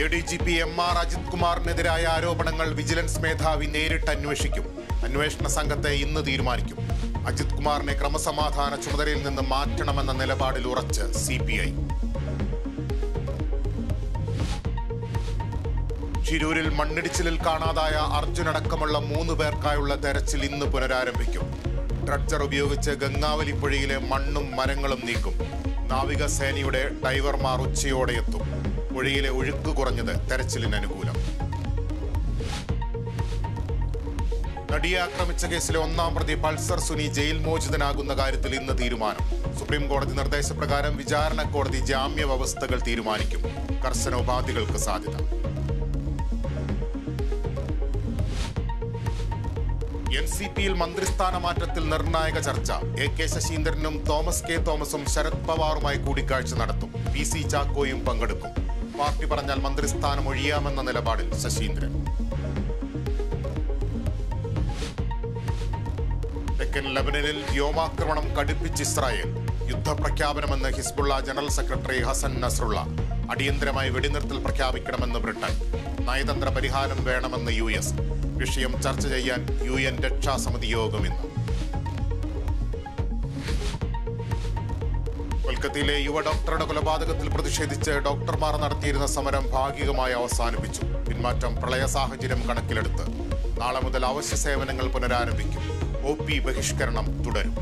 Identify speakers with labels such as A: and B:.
A: ADGP MR Ajith കുമാറിനെതിരായ ആരോപണങ്ങൾ vigilance മേധാവി നേരിട്ട് അന്വേഷിക്കും. അന്വേഷണ സംഘത്തെ ഇന്ന് തീരുമാനിക്കും. അജിത് കുമാറിനെ ക്രമസമാധാന ചുമതലയിൽ നിന്ന് മാറ്റണമെന്ന നിലപാടിൽ ഉറച്ച് CPI. ഷിരൂരിൽ മണ്ണിടിച്ചിലിൽ കാണാതായ അർജുൻ അടക്കമുള്ള 3 പേർക്കായുള്ള തെരച്ചിൽ ഇന്ന് പുനരാരംഭിക്കും. ട്രഡ്ജർ ഉപയോഗിച്ച് ഗംഗാവലി പുഴയിലെ മണ്ണും മരങ്ങളും നീക്കും. നാവികസേനയുടെ ഡൈവർമാർ ഉച്ചയോടെ എത്തും. പുഴയിലെ ഒഴുക്ക് കുറഞ്ഞത് തെരച്ചിലിന് അനുകൂലം. നടിയെ ആക്രമിച്ച കേസിലെ 1-ാം പ്രതി പൾസർ സുനി ജയിൽ മോചിതനാകുന്ന കാര്യത്തിൽ ഇന്ന് തീരുമാനം. സുപ്രീം കോടതി നിർദ്ദേശപ്രകാരം വിചാരണ കോടതി ജാമ്യ വ്യവസ്ഥകൾ തീരുമാനിക്കും. കർശന ഉപാധികൾക്ക് സാധ്യത. NCPയിൽ മന്ത്രിസ്ഥാന മാറ്റത്തിൽ നിർണായക ചർച്ച. AK ശശീന്ദ്രനും തോമസ് K തോമസും ശരത് പവാറുമായി കൂടിക്കാഴ്ച നടത്തും. PC ചാക്കോയും പങ്കെടുക്കും. പാർട്ടി പറഞ്ഞാൽ മന്ത്രിസ്ഥാനം ഒഴിയാമെന്ന നിലപാടിൽ ശശീന്ദ്രൻ. തെക്കൻ ലെബനനിൽ വ്യോമാക്രമണം കടുപ്പിച്ച് ഇസ്രായേൽ. യുദ്ധപ്രഖ്യാപനമെന്ന് Hezbollah general secretary Hassan Nasrallah. അടിയന്തരമായി വെടിനിർത്തൽ പ്രഖ്യാപിക്കണമെന്ന് ബ്രിട്ടൻ. നയതന്ത്ര പരിഹാരം വേണമെന്ന് US. വിഷയം ചർച്ച ചെയ്യാൻ UN രക്ഷാസമിതി യോഗം ഇന്ന്. കൊൽക്കത്തയിലെ യുവ ഡോക്ടറുടെ കൊലപാതകത്തിൽ പ്രതിഷേധിച്ച് ഡോക്ടർമാർ നടത്തിയിരുന്ന സമരം ഭാഗികമായി അവസാനിപ്പിച്ചു. പിന്മാറ്റം പ്രളയ സാഹചര്യം കണക്കിലെടുത്ത് നാളെ മുതൽ അവശ്യ സേവനങ്ങൾ പുനരാരംഭിക്കും. OP ബഹിഷ്കരണം തുടരും.